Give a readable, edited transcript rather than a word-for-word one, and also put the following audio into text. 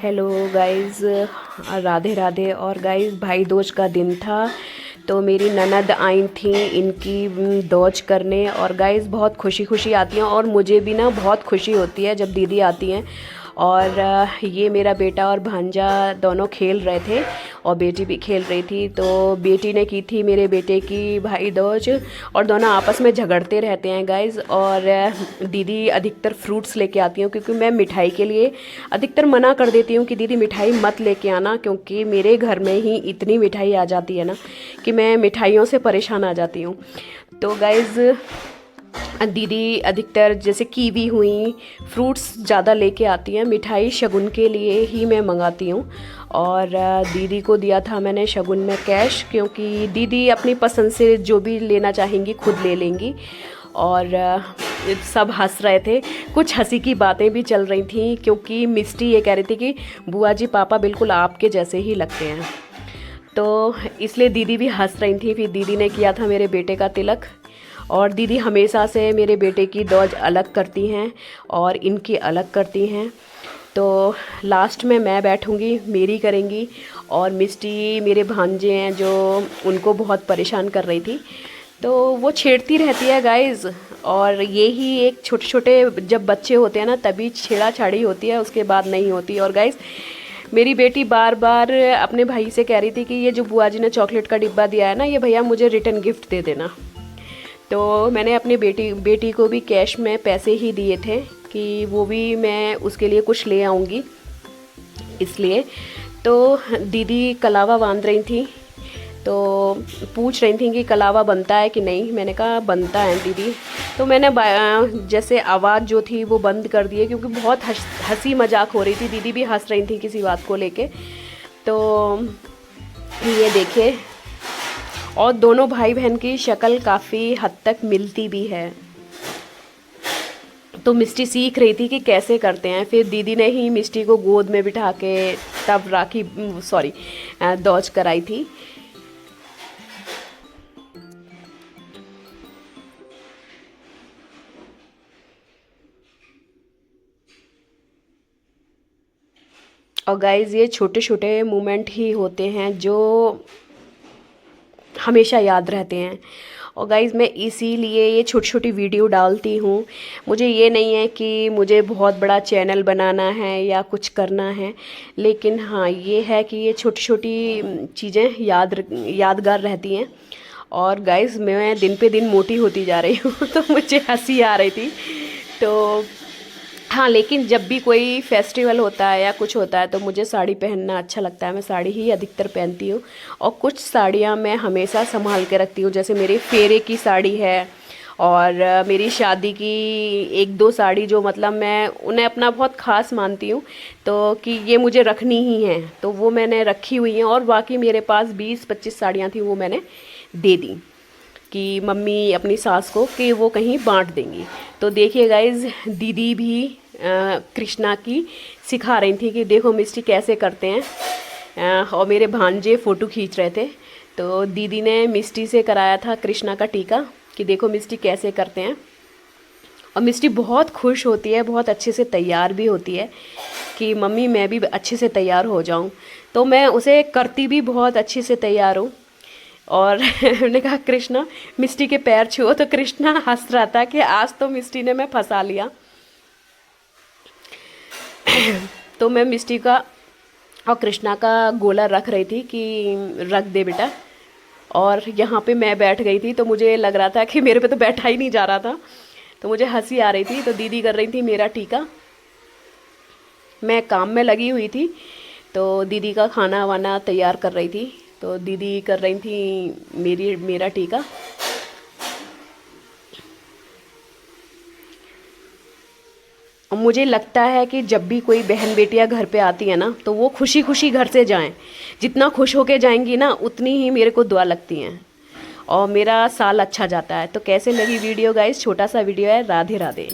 Hello guys, Radhe Radhe. और guys भाई दूज का दिन था तो मेरी ननद आई थी इनकी दोज करने। और गाइस बहुत खुशी खुशी आती हैं और मुझे भी ना बहुत खुशी होती है जब दीदी आती हैं। और ये मेरा बेटा और भांजा दोनों खेल रहे थे और बेटी भी खेल रही थी। तो बेटी ने की थी मेरे बेटे की भाई दूज और दोनों आपस में झगड़ते रहते हैं गाइस। और दीदी अधिकतर फ्रूट्स लेके आती हूँ क्योंकि मैं मिठाई के लिए अधिकतर मना कर देती हूँ कि दीदी मिठाई मत लेके आना, क्योंकि मेरे घर में ही इतनी मिठाई आ जाती है ना कि मैं मिठाइयों से परेशान आ जाती हूँ। तो गाइस दीदी अधिकतर जैसे कीवी हुई, फ्रूट्स ज़्यादा लेके आती हैं। मिठाई शगुन के लिए ही मैं मंगाती हूँ। और दीदी को दिया था मैंने शगुन में कैश, क्योंकि दीदी अपनी पसंद से जो भी लेना चाहेंगी खुद ले लेंगी। और सब हंस रहे थे, कुछ हंसी की बातें भी चल रही थी, क्योंकि मिष्टी ये कह रही थी कि बुआ जी पापा बिल्कुल आपके जैसे ही लगते हैं। तो इसलिए दीदी भी हंस रही थी। फिर दीदी ने किया था मेरे बेटे का तिलक। और दीदी हमेशा से मेरे बेटे की दौज अलग करती हैं और इनकी अलग करती हैं। तो लास्ट में मैं बैठूंगी, मेरी करेंगी। और मिष्टी मेरे भांजे हैं जो उनको बहुत परेशान कर रही थी, तो वो छेड़ती रहती है गाइस। और यही एक छोटे छोटे जब बच्चे होते हैं ना तभी छेड़ा छाड़ी होती है, उसके बाद नहीं होती। और गाइस मेरी बेटी बार बार अपने भाई से कह रही थी कि ये जो बुआ जी ने चॉकलेट का डिब्बा दिया है ना, ये भैया मुझे रिटर्न गिफ्ट दे देना। तो मैंने अपनी बेटी को भी कैश में पैसे ही दिए थे कि वो भी मैं उसके लिए कुछ ले आऊँगी इसलिए। तो दीदी कलावा बांध रही थी, तो पूछ रही थी कि कलावा बनता है कि नहीं। मैंने कहा बनता है दीदी। तो मैंने जैसे आवाज़ जो थी वो बंद कर दी है, क्योंकि बहुत हंसी मजाक हो रही थी। दीदी भी हंस रही थी किसी बात को लेके। तो ये देखिए, और दोनों भाई बहन की शक्ल काफ़ी हद तक मिलती भी है। तो मिष्टी सीख रही थी कि कैसे करते हैं। फिर दीदी ने ही मिष्टी को गोद में बिठा के तब दौज कराई थी। और गाइज़ ये छोटे छोटे मोमेंट ही होते हैं जो हमेशा याद रहते हैं। और गाइज़ मैं इसीलिए ये छोटी छोटी वीडियो डालती हूँ। मुझे ये नहीं है कि मुझे बहुत बड़ा चैनल बनाना है या कुछ करना है, लेकिन हाँ ये है कि ये छोटी छोटी चीज़ें यादगार रहती हैं। और गाइज़ मैं दिन पे दिन मोटी होती जा रही हूँ तो मुझे हंसी आ रही थी। तो हाँ, लेकिन जब भी कोई फेस्टिवल होता है या कुछ होता है तो मुझे साड़ी पहनना अच्छा लगता है। मैं साड़ी ही अधिकतर पहनती हूँ। और कुछ साड़ियाँ मैं हमेशा संभाल के रखती हूँ, जैसे मेरे फेरे की साड़ी है और मेरी शादी की एक दो साड़ी जो मतलब मैं उन्हें अपना बहुत ख़ास मानती हूँ, तो कि ये मुझे रखनी ही हैं, तो वो मैंने रखी हुई हैं। और बाकी मेरे पास 20-25 साड़ियाँ थी, वो मैंने दे दी कि मम्मी अपनी सास को कि वो कहीं बांट देंगी। तो देखिए गाइज़ दीदी भी कृष्णा की सिखा रही थी कि देखो मिष्टी कैसे करते हैं। और मेरे भांजे फ़ोटो खींच रहे थे, तो दीदी ने मिष्टी से कराया था कृष्णा का टीका कि देखो मिष्टी कैसे करते हैं। और मिष्टी बहुत खुश होती है, बहुत अच्छे से तैयार भी होती है कि मम्मी मैं भी अच्छे से तैयार हो जाऊं। तो मैं उसे करती भी बहुत अच्छे से तैयार हूँ। और मैंने कहा कृष्णा मिष्टी के पैर छुओ, तो कृष्णा हंस रहा था कि आज तो मिष्टी ने मैं फंसा लिया। तो मैं मिष्टी का और कृष्णा का गोला रख रही थी कि रख दे बेटा। और यहाँ पे मैं बैठ गई थी, तो मुझे लग रहा था कि मेरे पे तो बैठा ही नहीं जा रहा था, तो मुझे हंसी आ रही थी। तो दीदी कर रही थी मेरा टीका, मैं काम में लगी हुई थी। तो दीदी का खाना वाना तैयार कर रही थी, तो दीदी कर रही थी मेरा टीका। मुझे लगता है कि जब भी कोई बहन बेटियां घर पे आती है ना, तो वो खुशी खुशी घर से जाएं। जितना खुश होके जाएंगी ना उतनी ही मेरे को दुआ लगती हैं और मेरा साल अच्छा जाता है। तो कैसे लगी वीडियो गाइस? छोटा सा वीडियो है। राधे राधे।